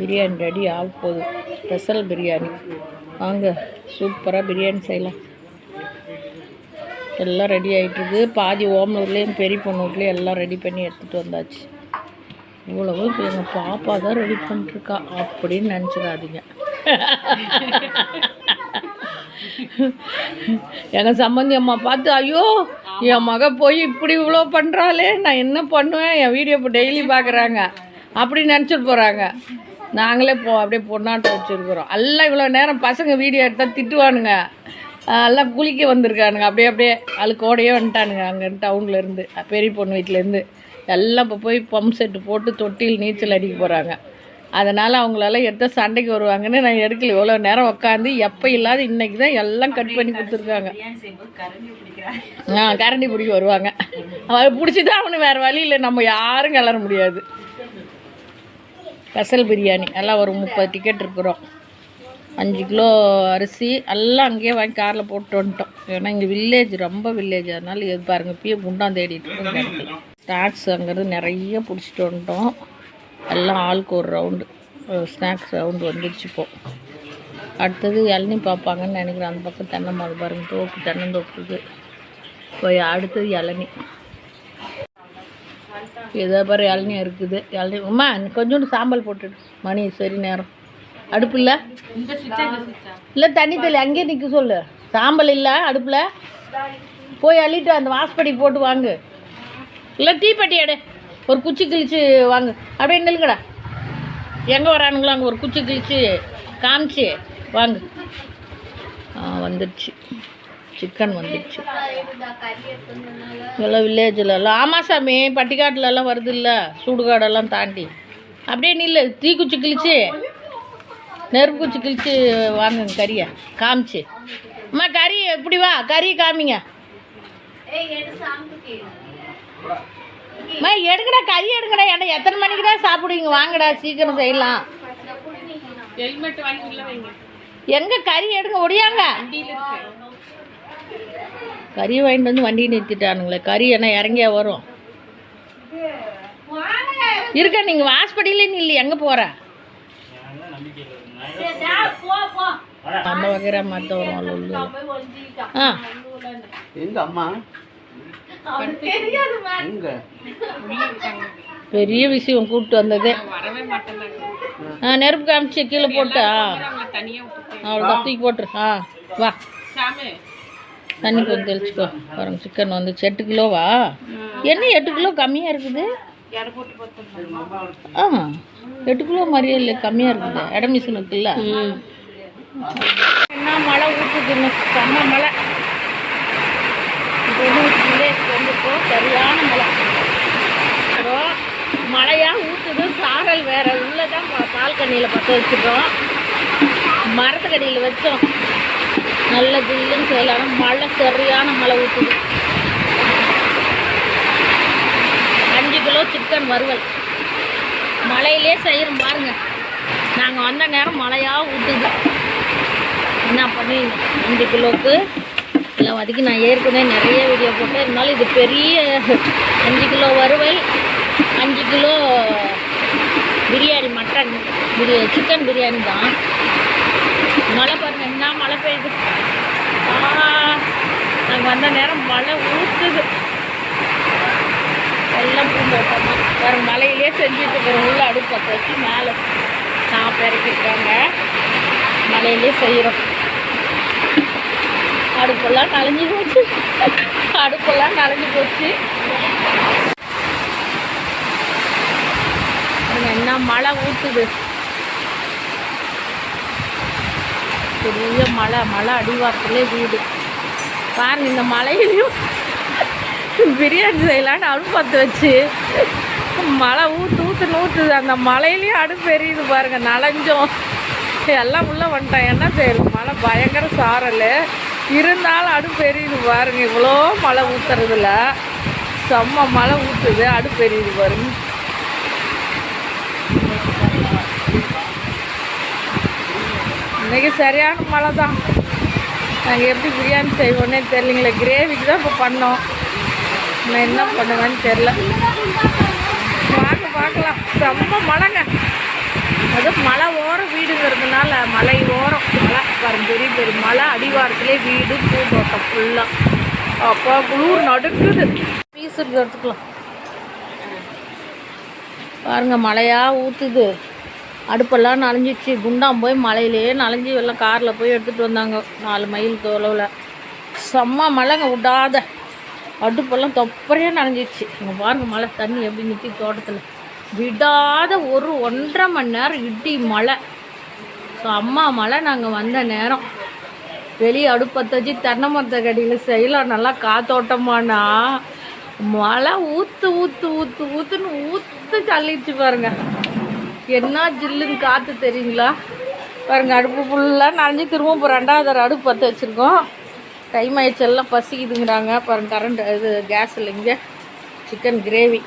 Biryani ready ஆக போகுது. Special biryani. வாங்க சூப்பராக பிரியாணி செய்யலாம். எல்லாம் ரெடி ஆகிட்டுருக்கு. பாதி ஓமனூர்லேயும் பெரிய பொண்ணூர்லேயும் எல்லாம் ரெடி பண்ணி எடுத்துகிட்டு வந்தாச்சு. இவ்வளவு இப்போ எங்கள் பாப்பா தான் ரெடி பண்ணிட்டுருக்கா அப்படின்னு நினச்சிடாதீங்க. எங்கள் சம்பந்தி அம்மா பார்த்து ஐயோ என் மக போய் இப்படி இவ்வளோ பண்ணுறாளே, நான் என்ன பண்ணுவேன், என் வீடியோ இப்போ டெய்லி பார்க்குறாங்க அப்படின்னு நினச்சிட்டு போகிறாங்க. நாங்களே அப்படியே பொண்ணாட்டம் வச்சுருக்குறோம். எல்லாம் இவ்வளோ நேரம் பசங்க வீடியோ எடுத்தால் திட்டுவானுங்க. எல்லாம் குளிக்க வந்திருக்கானுங்க. அப்படியே அழுக்கோடையே வந்துட்டானுங்க. அங்கே டவுன்லேருந்து பெரிய பொண்ணு வீட்டிலேருந்து எல்லாம் இப்போ போய் பம்ப் செட்டு போட்டு தொட்டியில் நீச்சல் அடிக்க போகிறாங்க. அதனால் அவங்களால எடுத்த சண்டைக்கு வருவாங்கன்னு நான் எடுக்கல. இவ்வளோ நேரம் உட்காந்து எப்போ இல்லாத இன்றைக்கி தான் எல்லாம் கட் பண்ணி கொடுத்துருக்காங்க. கரண்டி பிடிக்க வருவாங்க. அவன் பிடிச்சி தான் அவனு வேறு வழி இல்லை, நம்ம யாரும் கிளற முடியாது. ஸ்பெஷல் பிரியாணி எல்லாம் ஒரு 30 டிக்கெட் இருக்கிறோம். 5 கிலோ அரிசி எல்லாம் அங்கேயே வாங்கி காரில் போட்டு வந்துட்டோம். ஏன்னா இங்கே வில்லேஜ், ரொம்ப வில்லேஜ். அதனால் எது பாருங்கள் இப்பயே குண்டான் தேடிட்டு இருக்கோம். ஸ்நாக்ஸ் அங்கேருந்து நிறைய பிடிச்சிட்டு வந்துட்டோம். எல்லாம் ஆளுக்கு ஒரு ரவுண்டு ஸ்நாக்ஸ் ரவுண்டு வந்துடுச்சு. இப்போது அடுத்தது இளநீ பார்ப்பாங்கன்னு நினைக்கிறேன். அந்த பக்கம் தென்னை மரம் பாருங்கள், தோப்பு தென்னந்தோப்புக்கு போய் அடுத்தது இளநீ. ஏதோ பாரு இளநீ இருக்குது. இளநீ அம்மா கொஞ்சோண்டு சாம்பல் போட்டுடு. மணி சரி நேரம். அடுப்பு இல்லை இல்லை, தண்ணி தள்ளி அங்கேயே நிற்க சொல்லு. சாம்பல் இல்லை அடுப்பில். போய் அள்ளிட்டு அந்த வாசப்படி போட்டு வாங்கு. இல்லை தீப்பெட்டி எடு, ஒரு குச்சி கிழிச்சு வாங்க. அப்படியே நில்லுங்கடா. எங்கே வரானுங்களோ அங்கே ஒரு குச்சி கிழிச்சு காமிச்சு வாங்க. வந்துடுச்சு சிக்கன் வந்துடுச்சு. எல்லாம் வில்லேஜில் எல்லாம். ஆமாம் சாமி, பட்டிக்காட்டிலலாம் வருது இல்லை, சூடுகாடெல்லாம் தாண்டி. அப்படியே நில்லு, தீக்குச்சி கிழிச்சு நெருப்பு குச்சி கிழிச்சு வாங்குங்க. கறியை காமிச்சு. அம்மா கறி எப்படி வா, கறி காமிங்க. அம்மா எடுங்கடா, கறி எடுங்கடா. ஏன்னா எத்தனை மணிக்கு தான் சாப்பிடுவீங்க? வாங்கடா சீக்கிரம் செய்யலாம். எங்கே கறி எடுங்க, ஒடியாங்க. கறி வாங்கிட்டு வந்து வண்டியை நிறுத்திட்டானுங்களே. கறி என்ன இறங்கியா வரும்? இருக்க நீங்கள் வாசப்படியிலே நில்லு. எங்கே போகிற? அந்த வகைரா மற்ற வரும். எங்க அம்மா பெரிய விஷயம் கூப்பிட்டு வந்தது. நெருப்பு காமிச்சு கீழே போட்டா அவ்வளோ தூக்கி போட்டுரு. வா தண்ணி கொஞ்சம் தெளிச்சுக்கோ. பாருங்க சிக்கன் வந்துச்சு. 8 கிலோவா? என்ன 8 கிலோ கம்மியாக இருக்குது? 8 கிலோ மாதிரியே இல்லை, கம்மியாக இருக்குது. இடம் மிஷின் இருக்குல்ல. என்ன மழை ஊற்றுதுன்னு, செம்ம மழை. வந்துட்டோம், சரியான மழை. மழையாக ஊற்றுது, சாரல் வேற. உள்ளே தான் பால் கண்ணியில் பற்ற வச்சுட்டோம். மரத்துக்கடியில் வச்சோம். நல்ல ஜில்லுன்னு செய்யலாம். மழை சரியான மழை ஊற்றுது. 5 கிலோ சிக்கன் வறுவல் மழையிலே செய்கிறோம் பாருங்க. நாங்கள் வந்த நேரம் மழையாக ஊற்றுது. என்ன பண்ணி 5 கிலோவுக்கு எல்லாம் வதக்கி நான் ஏற்கனவே நிறைய வீடியோ போட்டேன். இருந்தாலும் இது பெரிய 5 கிலோ வறுவல், 5 kilo biryani, mutton chicken biryani தான். மழை பாருங்கள், என்ன மழை பெய்யுது. நாங்கள் வந்த நேரம் மழை ஊற்றுது. எல்லாம் பூந்தோட்டமாக வேறு மலையிலே செஞ்சுட்டு இருக்கிறோம். உள்ள அடுப்பு பற்ற வச்சு மேலே நான் பெருக்கிருக்காங்க. மலையிலே செய்கிறோம். அடுப்பெல்லாம் நனைஞ்சி போச்சு. அடுப்பெல்லாம் நனைஞ்சி போச்சு. என்ன மழை ஊற்றுது. பெரிய மழை அடிவாரத்துலேயே வீடு பாருங்க. இந்த மழையிலையும் பிரியாணி செய்யலான்னு அடுப்பு பற்ற வச்சு மழை ஊற்றுது. அந்த மழையிலையும் அடுப்பு எரியுது பாருங்க. நனைஞ்சோம் எல்லாம் உள்ளே வந்துட்டோம். என்ன செய்யறது? மழை பயங்கர சாரல் இருந்தாலும் அடுப்பு எரியுது பாருங்க. இவ்வளோ மழை ஊற்றுறதுல செம்ம மழை ஊற்றுது, அடுப்பு எரியுது பாருங்க. இன்றைக்கி சரியான மழை தான். நாங்கள் எப்படி பிரியாணி செய்வோன்னே தெரியலைங்களே. கிரேவிக்கு தான் இப்போ பண்ணோம். நான் என்ன பண்ணுவேன்னு தெரில. வாங்க பார்க்கலாம். செம்ம மழைங்க. அதுவும் மலை ஓரம் வீடுங்கிறதுனால மலை ஓரம் மலை பாருங்க, பெரிய பெரிய மலை அடிவாரத்துலேயே வீடு பூந்தோட்டம் ஃபுல்லாக. அப்போ குளிர் நடுக்குது. பீஸ் எடுத்துக்கலாம் பாருங்க, மழையாக ஊற்றுது. அடுப்பெல்லாம் நனைஞ்சிச்சு. குண்டாம் போய் மலையிலேயே நனைஞ்சி எல்லாம் காரில் போய் எடுத்துகிட்டு வந்தாங்க 4 மைல் தொலைவில். செம்ம மழைங்க, விடாத அடுப்பெல்லாம் தொப்பரையாக நனைஞ்சிச்சு. இங்கே பாருங்க மழை தண்ணி எப்படி நிற்கி தோட்டத்தில் விடாத. 1-1.5 மணி நேரம் இடி மழை, செம்ம மழை. நாங்கள் வந்த நேரம் வெளியே அடுப்பத்தை வச்சு தென்னை மரத்தை கடியில் செய்யலாம், நல்லா காத்தோட்டமானா மழை ஊற்று ஊற்று ஊற்று ஊற்றுன்னு ஊற்று தள்ளிடுச்சு பாருங்க. என்ன ஜில்லுன்னு காற்று தெரியுங்களா பாருங்கள். அடுப்பு ஃபுல்லாக நனைஞ்சி திரும்ப இப்போ 2வது அடுப்பு பற்ற வச்சுருக்கோம். டைம் ஆயிடுச்சு, எல்லாம் பசிக்குதுங்கிறாங்க பாருங்கள். கரண்ட் இது கேஸ் இல்லைங்க. சிக்கன் கிரேவி,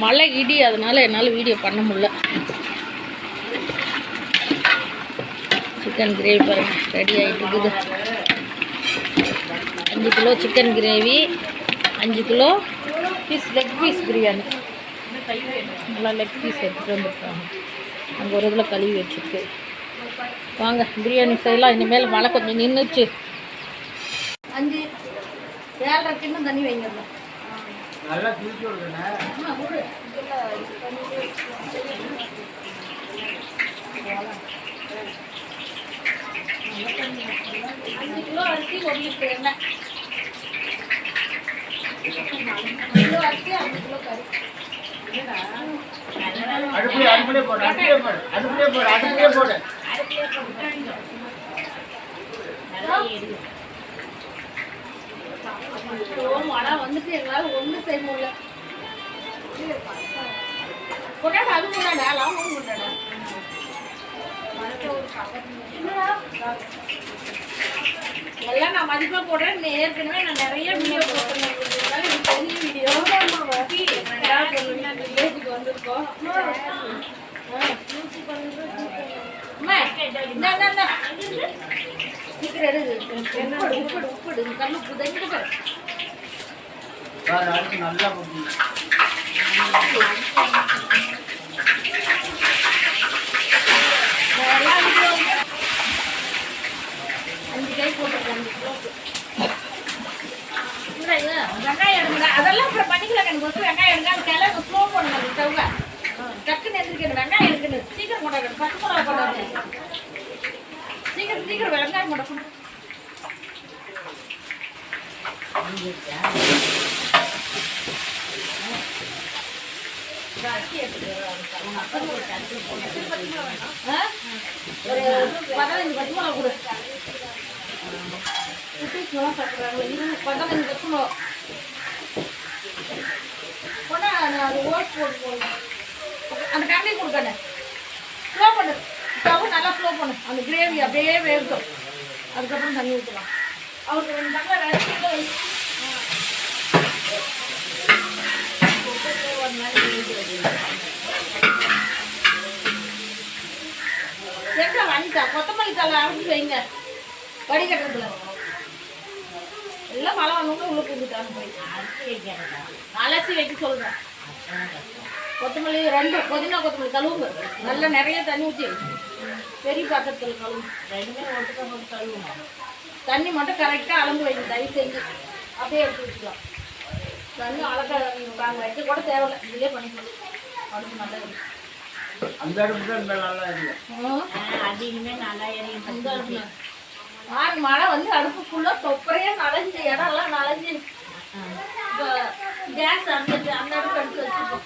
மழை இடி, அதனால் என்னால் வீடியோ பண்ண முடியல. சிக்கன் கிரேவி பாருங்கள் ரெடி ஆகிட்டு இருக்குது. 5 kilo chicken gravy, 5 kilo piece leg piece biryani. நல்லா லெக் பீஸ் எடுத்துகிட்டு வந்துருக்காங்க. அங்கே ஒரு இதில் கழுவி வச்சுருக்கு. வாங்க பிரியாணி செய்யலாம். இனிமேல் மழை கொஞ்சம் நின்றுச்சு. 5-7.5 கிண்ணம் தண்ணி வைங்க. நல்லா தூக்கி விடுறேன். 5 கிலோ அரிசி 1 லிட்டர் எண்ணெய். 5 கிலோ அரிசி 5 கிலோ கறி. அடுப்புலே போடு. மழை வந்துட்டு எங்களால் ஒன்றும் செய்ய முடியல. கொண்டாட அது கொண்டாடா லாபம் கொண்டாடா. எல்லாம் நான் மதிப்பாக போடுறேன். ஏற்கனவே நான் நிறைய வீடியோ போட்டேன். பெரிய வீடியோ வில்லேஜுக்கு வந்திருக்கோம். உப்பு கல்லு புதைஞ்சு நல்லா 5 கை போட்டுருக்கேன். 5 கிலோக்கு வெங்காயம் எடுங்க. அதெல்லாம் அப்புறம் பண்ணிக்கலாம். எனக்கு வந்து வெங்காயம் எடுங்க. அது கிளம்பு ஸ்லோ பண்ணுங்க. அந்த ஸ்டவ்வை டக்குன்னு எடுத்துக்கணும். வெங்காயம் எடுக்கணும். சீக்கிரம் கொண்டாடணும். 10 மிளகா கொண்டாடணும். சீக்கிரம் வெங்காயம் கொண்டாடணும். ஒரு 15 பச்சை மிளகா கொடு. குட்டீஸ்லாம் சாப்பிட்றாங்க. 15 பச்சை மிளகா கொண்டா. அது ஓட் போட்டு அந்த கண்ணி கொடுக்கணும். ஸ்லோ பண்ணு. ஸ்டவ் நல்லா ஸ்லோ பண்ணு. அந்த கிரேவி அப்படியே வேகட்டும். அதுக்கப்புறம் தண்ணி ஊற்றலாம். அவருக்கு 2 டம்ளர் அரிசி எங்க வாங்கிட்டா. கொத்தமல்லி தலை அரைச்சி வைங்க. வடிகட்டுறதுல எல்லாம் மழை வந்தவங்க உள்ள கூப்பிட்டாங்க. போய் அலசி வைக்க சொல்கிறேன். கொத்தமல்லி 2 புதினா கொத்தமல்லி கழுவுங்க. நல்லா நிறைய தண்ணி ஊற்றி பெரிய பாத்திரத்தில் கழுவுங்க. 2மே ஒட்டுக்க போட்டு கழுவுங்க. தண்ணி மட்டும் கரெக்டாக அளந்து வைங்க. தயவு செஞ்சு அப்படியே எடுத்து வச்சுக்கலாம். தண்ணி அளக்க நாங்கள் வைக்க கூட தேவையில்லை. இதுலேயே பண்ணிக்கலாம். அடுப்பு நல்லா இருக்கும். அந்த அடுப்பு தான் நல்லா இருக்கும். அதிகமே நல்லா எரியும். அந்த அடுப்பு மழை வந்து அடுப்பு ஃபுல்லாக தொப்பரையாக நனைஞ்சு இடம்லாம் நனைஞ்சு. இப்போ கேஸ் அந்த அடுப்பு எடுத்து வச்சுருக்கோம்.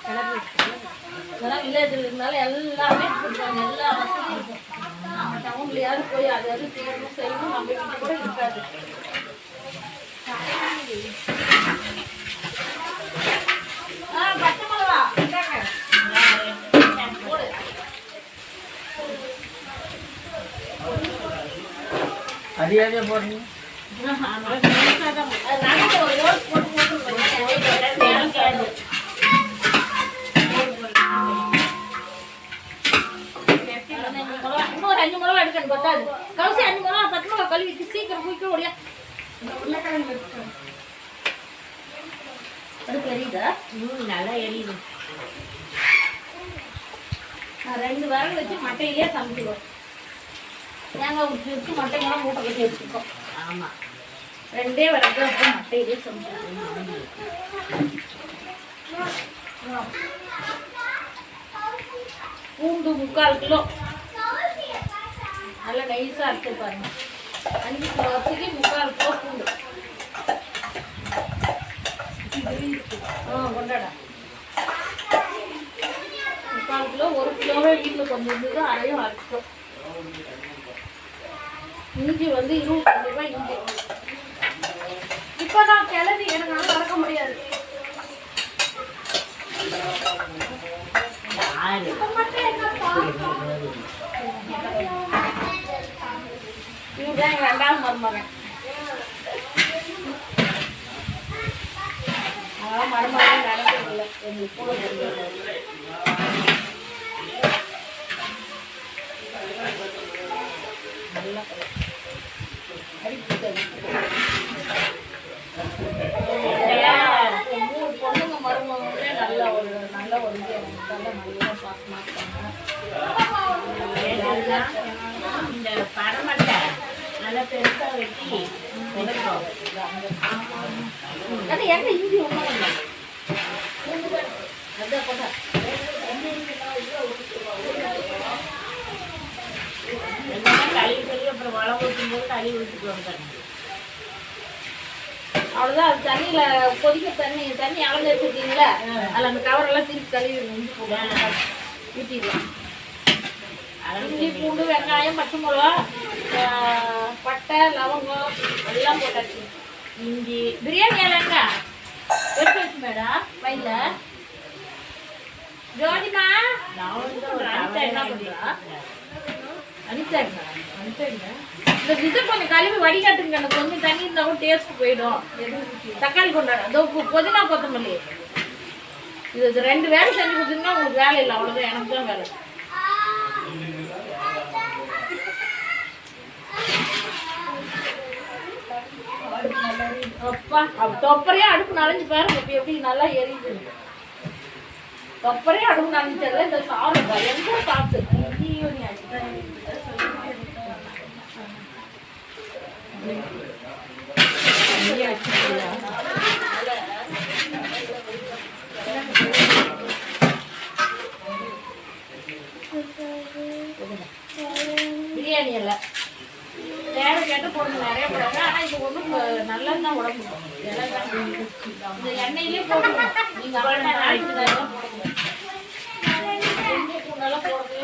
இதெல்லாம் வில்லேஜில் இருந்தாலும் எல்லாமே கொடுப்பாங்க. எல்லா வசதியும் இருக்கும். நம்ம டவுன்லையாவது போய் அது அது தேடணும் செய்யணும். நம்ம வீட்டு கூட இருக்காது. பச்சை மிளகா அதிகாரியே போடுறீங்க. இன்னொரு 5 மிளகா எடுக்கணும். பத்தாது. கவுசி 5 மிளகா 10 மிளகா கழுவிட்டு சீக்கிரம் குயிக்க ஓடியா. அடுப்பு எரியுதா? நல்லா எரியுது. நான் 2 விறகு வச்சு மட்டையிலேயே சமைச்சிடுவோம். தேங்காய் ஊற்றி வச்சு மட்டைங்கெல்லாம் மூட்டை கட்டி வச்சுருக்கோம். ஆமாம், 2 விறகு வச்சு மட்டையிலேயே சமைச்சிடுவோம். பூண்டு 3/4 கிலோ நல்லா நைஸாக இருக்கு பாருங்க. 5 கிலோ அரிசிக்கு 3/4 கிலோ பூண்டு. கொண்டாடா 3/4 கிலோ. 1 கிலோவே வீட்டில் கொஞ்சம் இருந்தது, அதையும் அரைச்சிட்டோம். இஞ்சி வந்து 25 ரூபாய் இஞ்சி. இப்போ நான் கிளறி எனக்கு மறக்க முடியாது. இதுதான் எங்கள் 2வது மருமகன். அதெல்லாம் மருமகன் நடக்கிறதில்ல, எங்களுக்கு கூட நல்லா பொண்ணுங்க மருமகங்களே நல்ல ஒரு நல்ல நல்லா பாசமாக இருக்காங்க. இந்த படமட்டை நல்லா பெருசாக வெட்டி அது எங்கே இஞ்சி ஒன்றும் இல்லை. அதான் போட்டா கழுவி கழுவி அப்புறம் வளம் ஊற்றும் போது கழுவி ஊற்றிக்குவாங்க. அவ்வளோதான். அது தண்ணியில் கொதிக்க தண்ணி அளந்து வச்சுருக்கீங்களா, அதில் அந்த கவரெல்லாம் திருப்பி கழுவி ஊற்றிடுவோம். இஞ்சி பூண்டு வெங்காயம் பச்சை மிளகா பட்டை லவங்கம் எல்லாம் போட்டாச்சு. இஞ்சி பிரியாணி இலைங்க எடுத்து வச்சு மேடம் வயலில் ஜோதிமா அனிதா என்ன பண்ணுறா? அனிதா இந்த விதை கொஞ்சம் கழுவி வடிகாட்டுங்க. எனக்கு கொஞ்சம் தண்ணி இருந்தாலும் டேஸ்ட் போயிடும். தக்காளி கொண்டாடு, அதோ புதினா கொத்தமல்லி. இது 2 வேலை செஞ்சு கொடுத்தீங்கன்னா உங்களுக்கு வேலை இல்லை, அவ்வளோதான். எனக்கு தான் வேலை. அப்பா தொப்பரையே அடுப்பு நனைஞ்சு பாருங்க இப்போ எப்படி நல்லா எரியுது. தொப்பரையே அடுப்பு நனைஞ்சதுல இந்த சாறு எந்த சாப்பிட்டு பிரியாணி எல்லாம் தேவை கேட்டு போடுங்க, நிறைய போடுங்க. ஆனால் இது ஒன்றும் நல்லது தான் உடம்பு. இந்த எண்ணெயிலே போடுங்க. நீங்கள் போடுங்க பூண்டெல்லாம் போடுறதே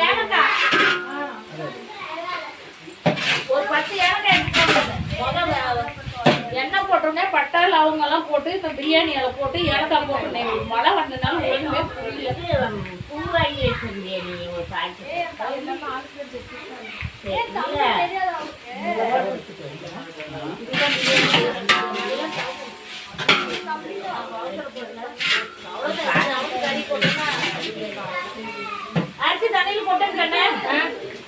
ஏலக்காய் ஒரு 10 ஏலக்காய் எடுத்து எண்ணெய் போட்டோடனே பட்டை லவங்கெல்லாம் போட்டு இந்த பிரியாணி இலை போட்டு ஏலக்காய் போட்டுனேன். மழை வந்ததுனால ஒன்றுமே புரியல. பூ வாங்கி வச்சிருந்தேன் நீ ஒரு பாக்கெட். அரிசி தண்ணியில் போட்டேன்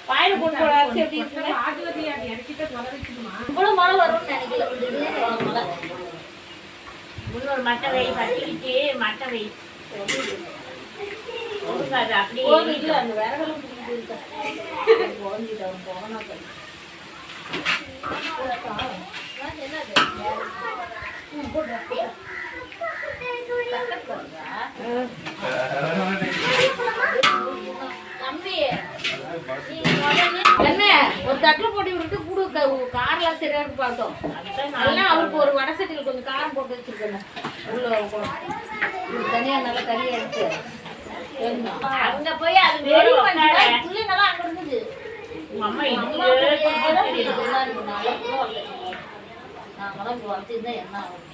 பாயில போட்டு அரிசி எப்படி இவ்வளோ மழை வரும்னு நினைக்கல. இன்னொரு மட்டை வை பட்டிக்கிட்டு மட்டை வை அது அப்படியே அந்த விறகெல்லாம் போனா என்ன ஒரு தட்டில் போட்டி விட்டுட்டு கூடு காரெல்லாம் சரியா இருக்கு பார்த்தோம். அதெல்லாம் அவருக்கு ஒரு வடை சட்டியில் கொஞ்சம் காரம் போட்டு வச்சிருக்கேன். உள்ள தனியா நல்லா கறியா எடுத்து அங்க போய் அது பிள்ளைங்கெல்லாம் அங்க இருந்தது. நாங்களாம் இப்போ வச்சுருந்தா என்ன ஆகும்?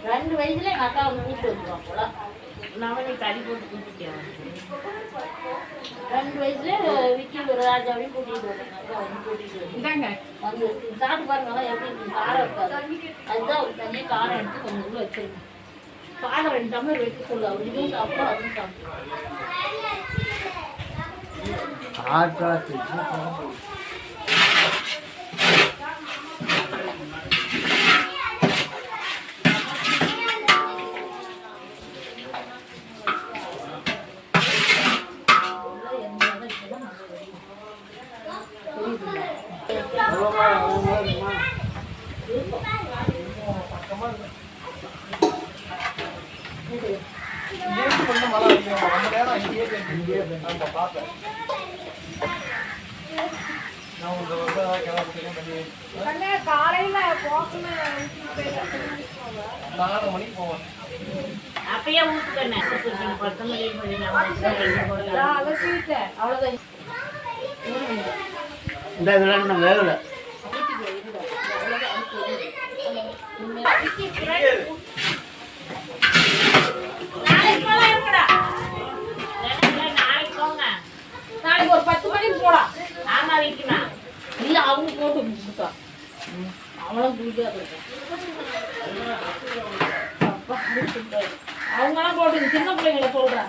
2 வயசுல எங்கள் அக்கா வந்து கூப்பிட்டு வந்துடுவான் போல. நான் கறி போட்டு கூப்பிட்டேன். 2 வயசுல விக்கி ராஜாவையும் கூட்டிகிட்டு வருவாங்க. அக்கா வந்து கூட்டிகிட்டு வருவாங்க. வந்து சாப்பிட்டு பாருங்க எப்படி காரம் இருக்காது. அதுதான் ஒரு தனியாக காரம் எடுத்து கொஞ்சம் உள்ள வச்சிருக்கேன். காரம் 2 டம்ளர் வைக்க சொல்லு. அவர் இதுவும் சாப்பிட்டோம் அதுவும் சாப்பிட்டோம். 4 மணிக்கு போவேன். அப்பயே ஊத்துக்கண்ணே கொத்தமல்லி அவ்வளோதான். இந்த இதெல்லாம் நான் வேகலை. நாளைக்கு ஒரு 10 மணிக்கு போலாம். ஆமா வைக்கணும் இல்லை அவங்க போட்டு கொடுத்தா அவளும் குடிக்காது. அவங்களாம் போட்டு சின்ன பிள்ளைங்களை சொல்றேன்.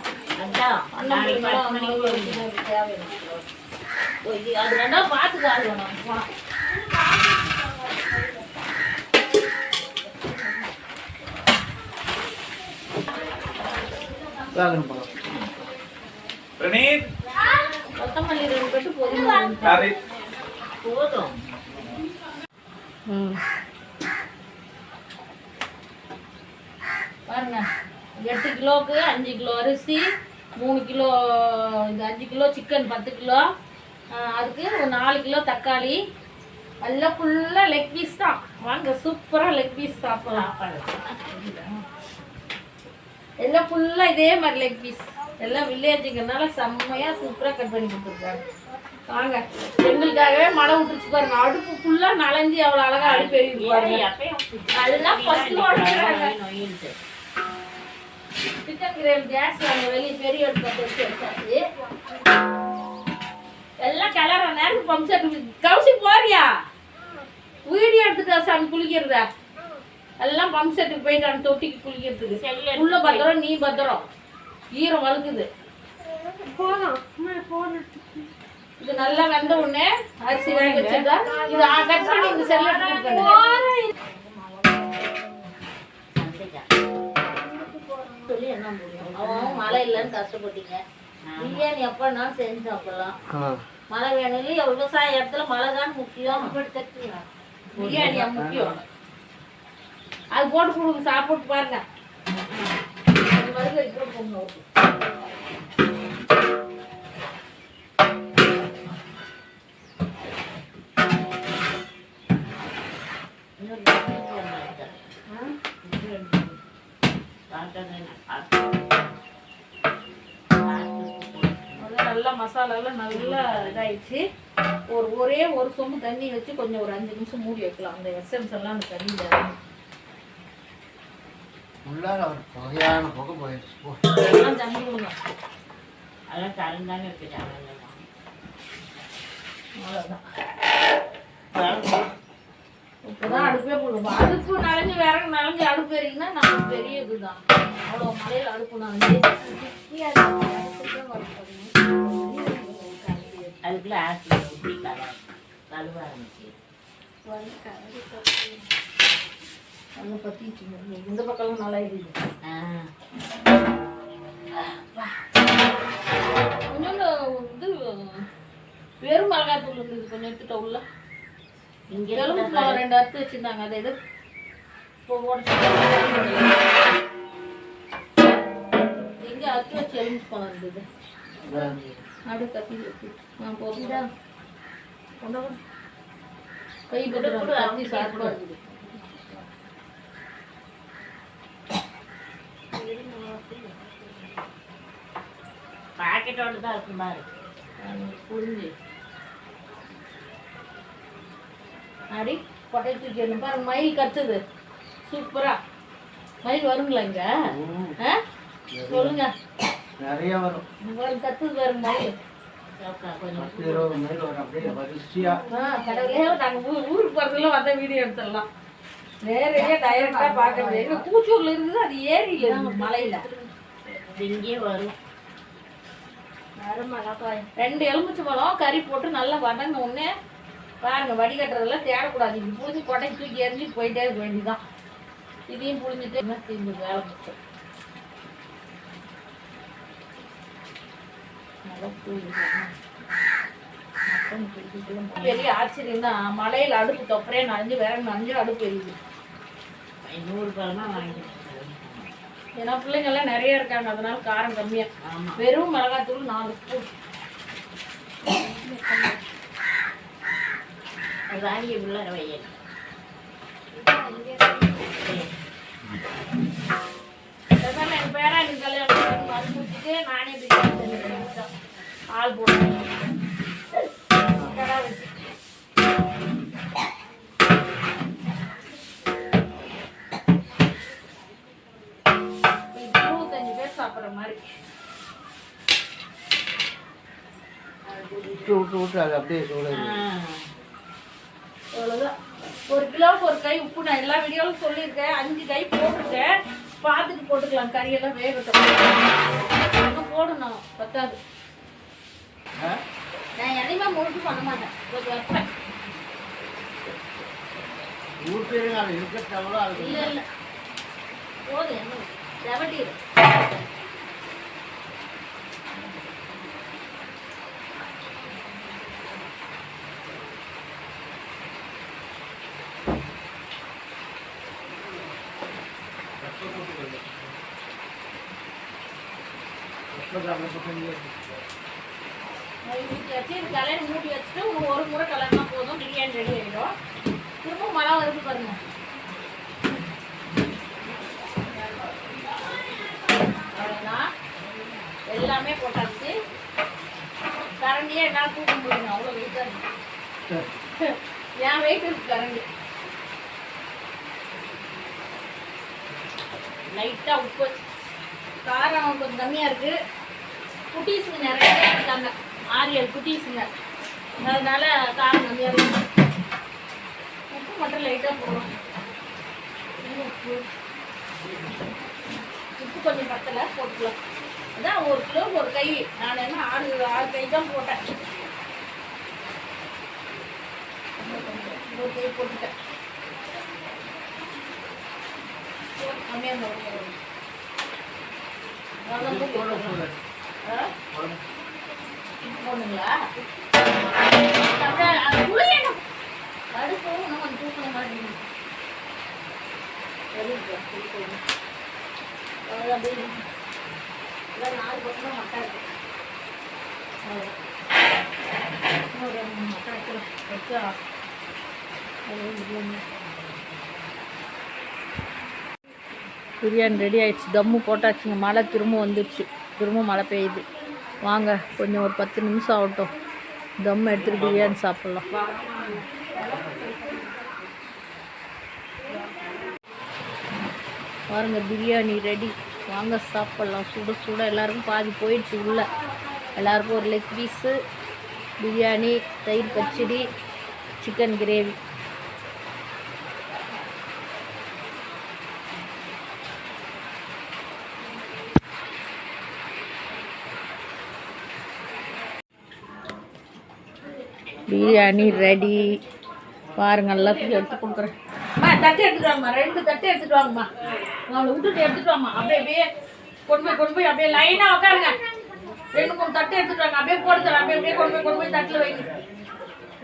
அது ரெண்டா பார்த்துக்காது வேணும் போனா. கொத்தமல்லி 2 கட்டு போதும். பாருங்க 8 கிலோவுக்கு 5 கிலோ அரிசி, 3 கிலோ இது 5 கிலோ சிக்கன், 10 கிலோ, அதுக்கு ஒரு 4 கிலோ தக்காளி, எல்லாம் ஃபுல்லாக லெக் பீஸ் தான். வாங்க சூப்பராக லெக் பீஸ் சாப்பிடலாம். எல்லாம் ஃபுல்லாக இதே மாதிரி லெக் பீஸ், எல்லாம் வில்லேஜுங்கிறதுனால செம்மையாக சூப்பராக கட் பண்ணி கொடுத்துருக்காங்க. வாங்க எங்களுக்காகவே மழை விட்டுருச்சு பாருங்க. அடுப்பு ஃபுல்லாக நனைஞ்சி அவ்வளோ அழகாக அடுப்பு எரியுது பாருங்க. அதெல்லாம் சிக்கன் கிரேவி கேஸ் வாங்க வெளியே பெரிய அடுப்பை வச்சு வச்சாச்சு. எல்லாம் கிளற நேரம் பம்ப் செட் கவுசி போறியா வீடியோ எடுத்துட்டா சாமி குளிக்கிறதா எல்லாம் பம்ப் செட்டுக்கு போயிட்டான் தொட்டிக்கு குளிக்கிறதுக்கு. உள்ள பத்திரம் நீ பத்திரம் ஈரம் வழுக்குது. இது நல்லா வெந்த உடனே அரிசி வேக வச்சுதா இது கட் பண்ணி இந்த செல்ல சொல்லி என்ன முடியும். அவன் மழை இல்லைன்னு கஷ்டப்பட்டீங்க. பிரியாணி எப்பனாலும் செஞ்சு சாப்பிடலாம். மழை வேணும் இல்லையா? விவசாய இடத்துல மழை தான் முக்கியம். பிரியாணியா முக்கியம். அது போட்டு கொடுங்க சாப்பிட்டு பாருங்க. நல்லா மசாலாலாம் நல்லா இதாயிடுச்சு. ஒரே ஒரு சொம்பு தண்ணி வச்சு கொஞ்சம் ஒரு 5 நிமிஷம் மூடி வைக்கலாம். அந்த எசன்ஸ் எல்லாம் அந்த தண்ணியில் புகையான புகை போயிடுச்சு. எல்லாம் தண்ணி விடுங்க. அதெல்லாம் தரந்தானே இருக்குது. அவ்வளோதான். இப்போதான் அடுப்பே போடுவோம். அடுப்பு நனைஞ்சு விறகு நனைஞ்சு அடுப்பு எரிக்குன்னா நமக்கு பெரிய இதுதான். அவ்வளோ மழையில் அடுப்பு நனைஞ்சு அதுக்குள்ள ஆசிட் ஊற்றி கழுவ ஆரம்பிச்சு நல்லா பற்றிச்சு. இந்த பக்கம்லாம் நல்லா இருக்குது. கொஞ்சோண்டு இது வெறும் மிளகாத்தூள் இருந்தது கொஞ்சம் எடுத்துட்ட உள்ள. இங்கே எலுமிச்சை 2 அறுத்து வச்சுருந்தாங்க. அதை எது எங்கே அறுத்து வச்சு எலுமிச்சை பழம் இருந்தது. அப்படி கத்தி போதுடா கொண்டா கை போட்டு அரிசி சாப்பிட இருக்குது. பாக்கெட்டோடு தான் இருக்கு மாதிரி புரிஞ்சு அடி கொட்டை தூக்கி பாருங்க. மயில் கத்துது சூப்பரா. மயில் வருங்களா இங்க? சொல்லுங்க. நிறைய வரும். கத்துது பாருங்க மயில். கடவுளே நாங்கள் ஊருக்கு போகிறதுல வந்த வீடியோ எடுத்துடலாம். நேரடியாக டைரக்டாக பார்க்கறது. எங்கள் கூச்சூரில் இருக்குது, அது ஏரியில் இருக்குது மலையில். இங்கே வரும். 2 எலுமிச்சை பழம் கறி போட்டு நல்லா வதங்க உடனே பாருங்க. வடிகட்டுறதெல்லாம் தேடக்கூடாது. இப்படி புழிஞ்சு கொட்டை தூக்கி எரிஞ்சு போயிட்டே இருக்க வேண்டியதான். இதையும் புழிஞ்சிட்டு என்ன திரும்பி வேலை முடிச்சோம். பெரிய ஆச்சரியம் தான். மலையில் அடுப்பு தொப்பரே நனைஞ்சு விறகு நனைஞ்சு அடுப்பு எரியுது. 100 பழமா வாங்கிட்டு ஏன்னா பிள்ளைங்கள்லாம் நிறைய இருக்காங்க, அதனால காரம் கம்மியா. வெறும் மிளகாத்தூள் 4 ஸ்பூன். வாங்கி உள்ள வையல் பேசாம என் பேரா எனக்கு கல்யாணம் பண்ணி முடிச்சுட்டு நானே பிரியாணி செஞ்சுட்டேன். ஆள் போடுறேன் கடை வச்சு. இப்போ 25 பேர் சாப்பிட்ற மாதிரி. விட்டு அது அப்படியே சூடு. அவ்வளோதான். 1 கிலோவுக்கு 1 கை உப்பு நான் எல்லா வீடியோவும் சொல்லியிருக்கேன். 5 கை போட்டிருக்கேன். பார்த்துட்டு போட்டுக்கலாம். கறியெல்லாம் வேகட்டும். இன்னும் போடணும் பத்தாது. நான் எதையுமே முழுக்க பண்ண மாட்டேன். கொஞ்சம் வைப்பேன். இல்லை இல்லை போதும். என்ன செவட்டிடு. கல்யாணம் மூடி வச்சுட்டு ஒரு முறை கலர்னா போதும். பிரியாணி ரெடி ஆகிடும். திரும்ப மழை வருது பாருங்க. அவ்வளோதான். எல்லாமே போட்டாச்சு. கரண்டியே என்னால் தூக்க முடியும். அவ்வளோ வெயிட்டாக இருக்கு. என் வெயிட் இருக்கு கரண்டி. லைட்டாக உப்பு. காரம் கொஞ்சம் கம்மியாக இருக்குது. குட்டீஸுங்க நிறைய இருக்காங்க. 6-7 குட்டீஸுங்க. அதனால காரம் கம்மியாக இருக்கும். உப்பு மட்டும் லைட்டாக போடும். உப்பு கொஞ்சம் பத்தலை போட்டுக்கலாம். அதான் 1 கிலோவுக்கு 1 கை. நான் என்ன 6 கை தான் போட்டேன். 1 கை போட்டுட்டேன். கம்மியாக போடுங்களா? கடுப்பும் இன்னும் கொஞ்சம் தூக்கணும் மாதிரி. அப்படியே 4 பக்கம் மட்டை இருக்கு. இன்னொரு மட்டை வைக்கிறோம். வச்சா பிரியாணி ரெடி ஆயிடுச்சு. தம்மு போட்டாச்சுங்க. மழை திரும்ப வந்துடுச்சு. திரும்ப மழை பெய்யுது. வாங்க கொஞ்சம் ஒரு 10 நிமிஷம் ஆகட்டும். தம் எடுத்துகிட்டு பிரியாணி சாப்பிட்லாம். பாருங்க பிரியாணி ரெடி. வாங்க சாப்பிட்லாம். சுட சுட எல்லாருக்கும் பாதி போயிடுச்சு உள்ள. எல்லாருக்கும் ஒரு லெக் பீஸு, பிரியாணி, தயிர் பச்சடி, சிக்கன் கிரேவி. பிரியாணி ரெடி. பாருங்க எல்லாத்துக்கும் எடுத்து கொடுக்குறேன். தட்டு எடுத்துட்டு வாங்கம்மா. 2 தட்டு எடுத்துட்டு வாங்கம்மா. அவளை விட்டுட்டு எடுத்துட்டு வாங்கம்மா. அப்படியே கொண்டு போய் அப்படியே லைனாக உட்காருங்க. 2-3 தட்டு எடுத்துட்டு வாங்க. அப்படியே போட்டு தரேன். அப்படியே கொண்டு போய் தட்டில் வைங்க.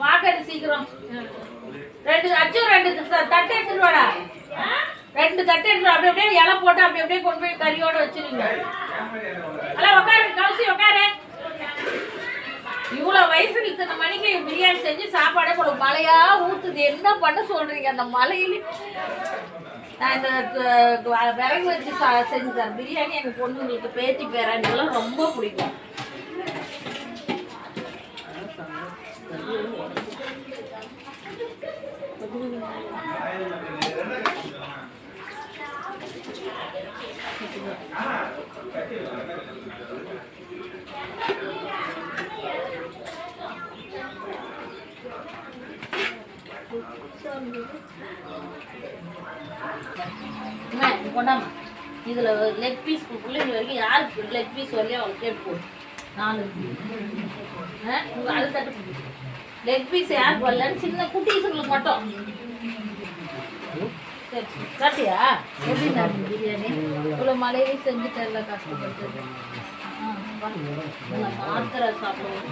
வாக்காது சீக்கிரம். 2 தட்டு எடுத்துட்டு வாடா. 2 தட்டு எடுத்துட்டு அப்படியே இலை போட்டு அப்படியே கொண்டு போய் கறியோடு வச்சுருங்க. எல்லாம் உட்காரு. கவுசி உட்காரு. இவ்வளோ வயசுக்கு இத்தனை மணிக்கு பிரியாணி செஞ்சு சாப்பாடே போட மழையா ஊற்றுது. என்ன பண்ண சொல்கிறீங்க? அந்த மழையில நான் இந்த விறகு வச்சு செஞ்சு தரேன் பிரியாணி. எங்கள் பொண்ணுங்களுக்கு பேத்தி பேராண்டிலாம் ரொம்ப பிடிக்கும். கொண்டாமா. இதில் லெக் பீஸ் பிள்ளைங்க வரைக்கும் யாருக்கு லெக் பீஸ் வரலையோ அவளுக்கு கேட்டு போடு. 4 அது தட்டு லெக் பீஸ் யாருக்கு வரலன்னு சின்ன குட்டீஸுங்களுக்கு மட்டும். சரி காட்டியா எப்படி நான் பிரியாணி இவ்வளோ மழையிலே செஞ்சு தரல கஷ்டப்பட்டு. மாத்திரை சாப்பிடுவோம்.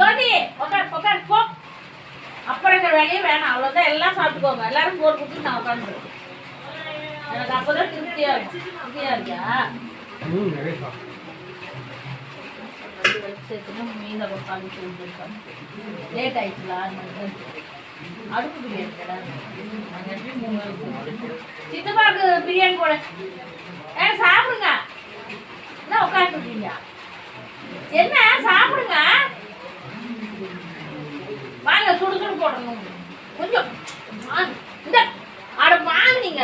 ஜோதி உட்கார் போ. அப்புறம் இந்த வேலையே வேணாம். அவ்வளோதான். எல்லாம் சாப்பிட்டுக்கோங்க. எல்லாரும் போட்டு கொடுத்து நான் உட்காந்துருக்கேன். எனக்கு அப்போதான் திருப்தியாக இருக்கும். திருப்தியாக இருக்கியா? சேர்த்துனா மீன் பாதி சொல்லிட்டு லேட் ஆயிடுச்சுலாம். அடுப்பு பிரியாணி கடை சித்தப்பாக்கு பிரியாணி போட சாப்பிடுங்க என்ன உட்காந்துருக்கீங்க என்ன சாப்பிடுங்க வாங்க சுடு சுடு போடணும் கொஞ்சம் இந்த அட வாங்க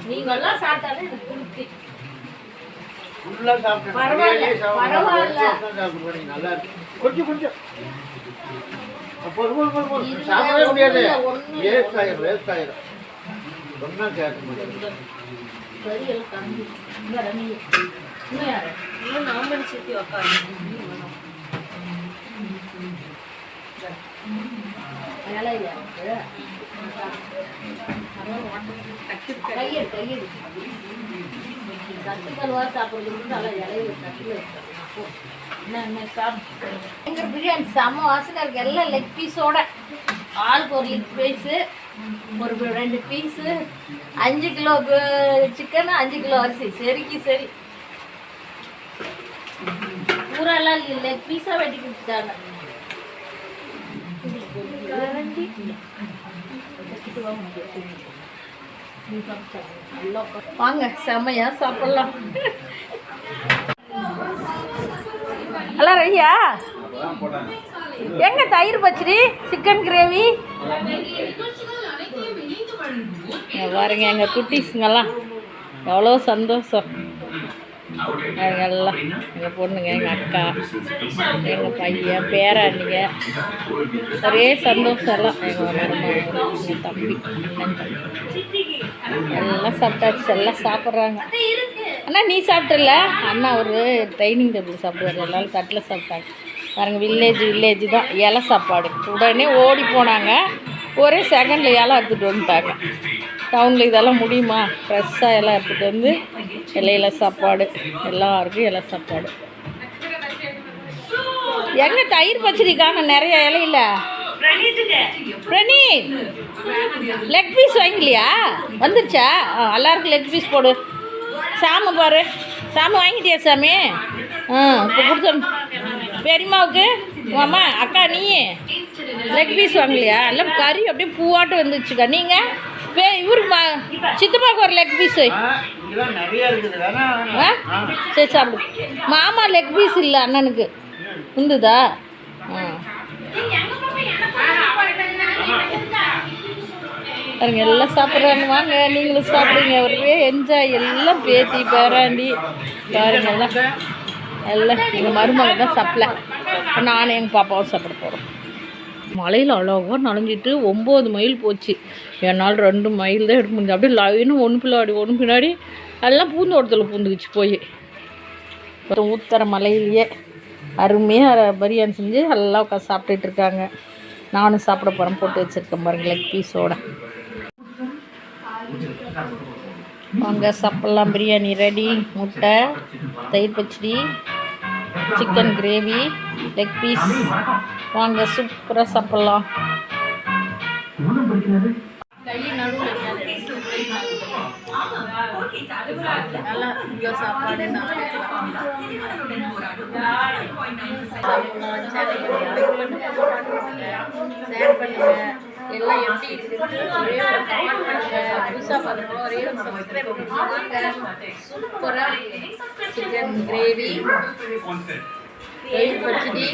நீங்க எல்லாம் சாப்பிட்டாலே எனக்கு திருப்தி பரவாயில்ல பரவாயில்ல நல்லா இருக்கு கொஞ்சம் கொஞ்சம் சாப்பிடவே முடியாது வேஸ்ட் ஆயிரும் ஒன்னா கேட்க முடியாது வரியெல்லாம் கம்மி இன்னும் யாரு இன்னும் நாமன் சித்தி உட்காந்து வேலை இல்லை கையெடு கையெடு கத்துக்கல்வா சாப்பிட்றது நல்லா இலையில தட்டில் எங்கள் பிரியாணி செம்ம வாசனை இருக்கு எல்லாம் லெக் பீஸோட ஆளுக்கு ஒரு லெக் பீஸு ஒரு 2 பீஸு 5 கிலோ சிக்கன் 5 கிலோ அரிசி சரிக்கு சரி பூராலாம் லெக் பீஸாக வெட்டி கொடுத்துட்டாங்க வாங்க செம்மையா சாப்பிடலாம் எல்லாம் ரெடியா எங்க தயிர் பச்சடி சிக்கன் கிரேவி பாருங்க எங்க குட்டீஸுங்கெல்லாம் எவ்வளோ சந்தோஷம் எல்லாம் எங்கள் பொண்ணுங்க எங்கள் அக்கா எங்கள் பையன் பேராண்டிங்க ஒரே சந்தோஷம் எல்லாம் எங்கள் மருமகன் எங்கள் தம்பி அண்ணன் தம்பி எல்லாம் சாப்பிட்டாச்சு எல்லாம் சாப்பிட்றாங்க அண்ணா நீ சாப்பிட்டல அண்ணா ஒரு டைனிங் டேபிள் சாப்பிடுவார் எல்லாரும் தட்டில் சாப்பிட்டாங்க பாருங்க வில்லேஜ் தான் இலை சாப்பாடு உடனே ஓடி போனாங்க ஒரே செகண்டில் இலை எடுத்துகிட்டு வந்துட்டாங்க டவுனில் இதெல்லாம் முடியுமா ஃப்ரெஷ்ஷாக எல்லாம் எடுத்துகிட்டு வந்து இலையில சாப்பாடு எல்லாருக்கும் இலை சாப்பாடு எங்கே தயிர் பச்சடிக்காங்க நிறைய இலையில பிரணீத் லெக் பீஸ் வாங்கலையா வந்துருச்சா எல்லாருக்கும் லெக் பீஸ் போடு சாமி பாரு சாமி வாங்கிட்டியா சாமி இப்போ கொடுத்த பெரியம்மாவுக்கு அம்மா அக்கா நீ லெக் பீஸ் வாங்கலையா எல்லாம் கறி அப்படியே பூவாட்டம் வந்துச்சுக்கா நீங்கள் இவருக்கு சித்தப்பாவுக்கு ஒரு லெக் பீஸ் சரி சாப்பிடு மாமா லெக் பீஸ் இல்லை அண்ணனுக்கு இருந்துதா பாருங்க எல்லாம் சாப்பிட்றாங்க வாங்க நீங்களும் சாப்பிடுங்க ஒரே என்ஜாய் எல்லாம் பேத்தி பேராண்டி பாருங்க எல்லாம் எங்கள் மருமகள் தான் சாப்பிடல நானும் எங்கள் பாப்பாவும் சாப்பிட போகிறோம் மலையில் அழகாக நனைஞ்சிட்டு 9 மைல் போச்சு என்னால் 2 மைல் தான் எடுக்க முடிஞ்சு அப்படியே லைனும் ஒன்று பின்னாடி எல்லாம் பூந்தோட்டத்தில் பூந்துக்குச்சு போய் ஊத்தர மலையிலேயே அருமையாக பிரியாணி செஞ்சு எல்லாம் உட்காந்து சாப்பிட்டுட்டு இருக்காங்க நானும் சாப்பிட போகிறேன் போட்டு வச்சுருக்கேன் பாருங்க லெக் பீஸோட வாங்க சாப்பிட்லாம் பிரியாணி ரெடி முட்டை தயிர் பச்சடி சிக்கன் கிரேவி லெக் பீஸ் வாங்க சூப்பராக சாப்பிட்லாம் நல்லா இங்கே சாப்பாடு ஷேர் பண்ணுங்க எல்லாம் எப்படி இருக்குது ஒரே ஒரு கமெண்ட் பண்ணுங்க புதுசாக பார்க்குறோம் ஒரே ஒரு சப்ஸ்கிரைப் பண்ணுவாங்க சூப்பராக சிக்கன் கிரேவி தயிர் பச்சடி